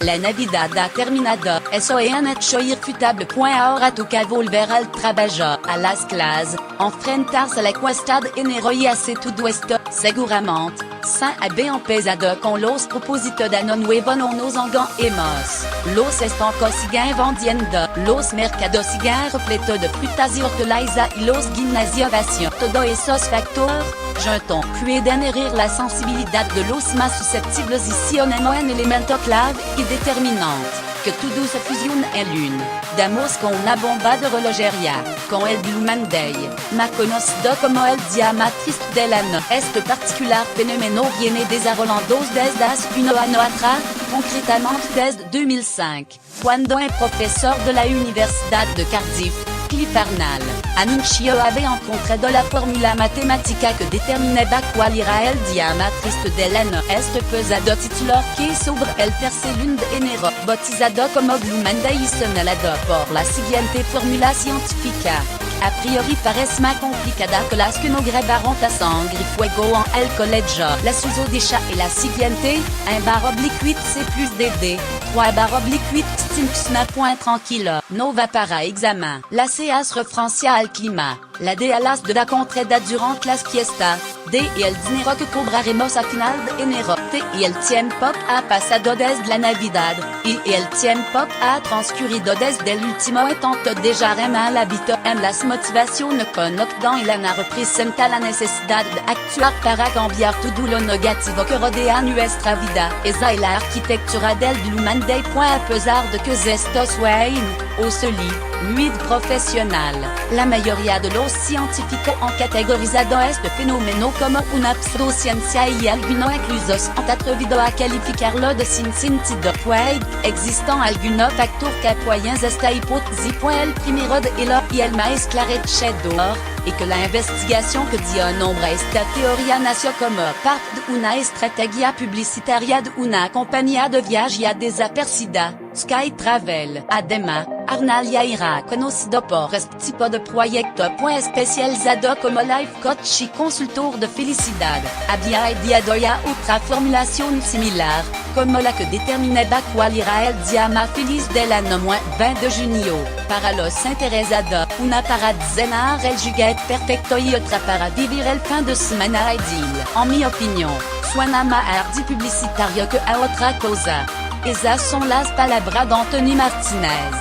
La Navidad ha terminado, eso é un hecho irrefutable. Ahora toca volver al trabajo, a las clases, enfrentarse a la cuesta de enero y hacer todo esto, seguramente, sin haber empezado con los propósitos de año nuevo. No nos engañemos. Los estancos siguen vendiendo, los mercados siguen repletos de frutas y hortalizas y los gimnasios vacíos. Todos esos factores, juntos, pueden herir la sensibilidad de los más susceptibles y si on un elemento clave y determinante, que todo se fusione en l'une. Damos con una bomba de relojería, con el Blue Monday, más conocido como el día más triste del año. Este particular fenómeno viene desarrollando desde hace un año atrás, concretamente desde 2005, cuando un profesor de la Universidad de Cardiff, Cliff Arnall, anunció haber encontrado la fórmula matemática que determinaba cuál era el día más triste del año. Este pesado titular que sobre el tercer lunes de enero, bautizado como Blue Monday y señalado por la siguiente fórmula científica. A priori parece más complicada que las que no grabaron a sangre y fuego en el colegio. La susodicha est la siguiente, 1/8 c'est plus DD, 3/8 stimps tranquille. No va para examen. La CAS referencia al clima. La D a las de la contreda durante las fiestas. D y el dinero que cobraremos a final de enero. T y el tiempo ha pasado desde la Navidad. Y el tiempo ha transcurrido desde el último intento de Jarema al hábito en las motivaciones conectan y la representa la necesidad de actuar para cambiar todo lo negativo que rodea nuestra vida. Esa es la arquitectura del Blue Monday. A pesar de que esto suene, o soli, muy profesional, la mayoría de los científicos han categorizado este fenómeno como una pseudociencia y algunos incluso han atrevido a calificarlo de sin sentido. Existen algunos factores que apoyan esta hipótesis. El primero de ellos y el más esclarecedor, y que la investigación que dio nombre a esta teoría nació como parte de una estrategia publicitaria de una compañía de viajes desapercibida, Sky Travel. Además, Arnall ya era conocido por este tipo de proyecto especializado como life coach y consultor de felicidad. Había ideado ya otra formulación similar, como la que determinaba cuál era el día más feliz del año 20 de junio. Para los interesados, una para diseñar el juguete perfecto y otra para vivir el fin de semana ideal. En mi opinión, suena más a ardi publicitario que a otra cosa. Esas son las palabras d'Anthony Martinez,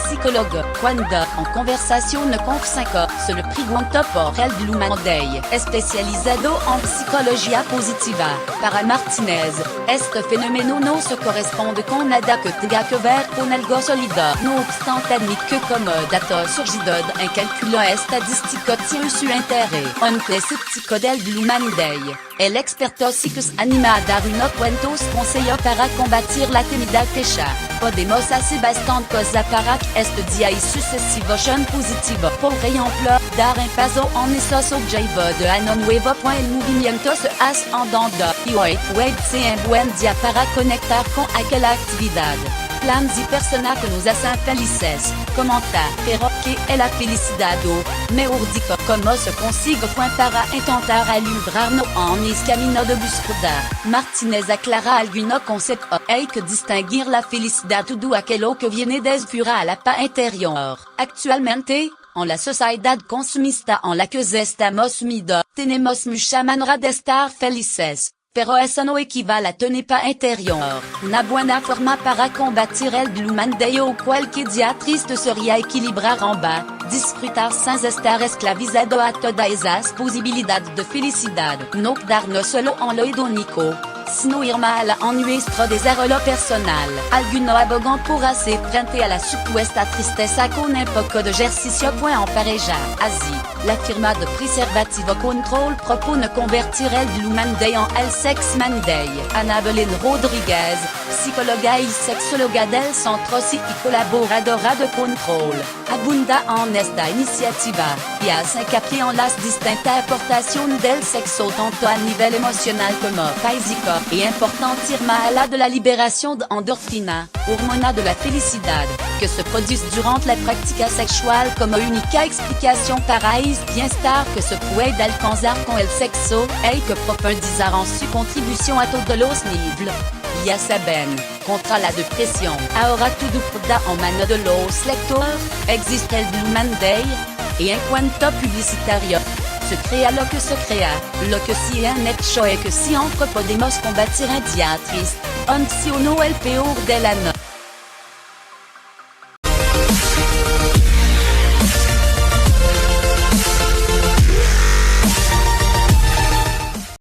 psicólogo, cuando, en conversación con 5, se le preguntó por el Blue Monday, especializado en psicología positiva. Para Martinez, este fenómeno no se corresponde con nada que tenga que ver con algo sólido. No obstante, admite que como dato surgido en cálculo estadístico tiene su interés. Aunque escéptico del Blue Monday, el experto psicos anima a dar unos cuantos consejos para combatir la temida fecha. Podemos hacer bastante cosa para que este día y sucesivos sean positivos. Por ejemplo, dar un paso en esos objetivos de año nuevo. El movimiento se hace andando. Y hoy puede ser un buen día para conectar con aquella actividad. Planes y personas que nos hacen felices. Comentar, pero ¿qué es la felicidad? O, mejor dicho, ¿cómo se consigue para intentar librarnos en ese camino de búsqueda? Martinez aclara algunos conceptos. Hay que distinguir la felicidad todo aquello que viene desde fuera a la paz interior. Actualmente, en la sociedad consumista en la que estamos sumidos, tenemos mucha manera de estar felices. Pero eso no equivale a tener paz interior. Una buena forma para combatir el Blue Monday o cualquier día triste sería equilibrar ambas, disfrutar sin estar esclavizado a todas esas posibilidades de felicidad. No quedarnos solo en lo hedónico, sino ir más en nuestro desarrollo personal. Algunos abogan por hacer frente a la supuesta tristeza con un poco de ejercicio en pareja. Así, la firma de Preservativo Control propone convertir el Blue Monday en el Sex Monday. Ana Belén Rodríguez, psicóloga y sexóloga del centro y colaboradora de Control, abunda en esta iniciativa, y hace hincapié en las distintas aportaciones del sexo tanto a nivel emocional como físico. Es importante ir más allá de la liberación de endorfina, hormona de la felicidad, que se produce durante la práctica sexual como única explicación para el bienestar que se puede alcanzar con el sexo, y que profundizar en su contribución a todos los niveles. Ya saben, contra la depresión. Ahora todo da en mano de los lectores, existe el Blue Monday, y en cuanto publicitario, se crea lo que si un hecho es que si entre podemos combatir un día triste, ansioso el peor del ano.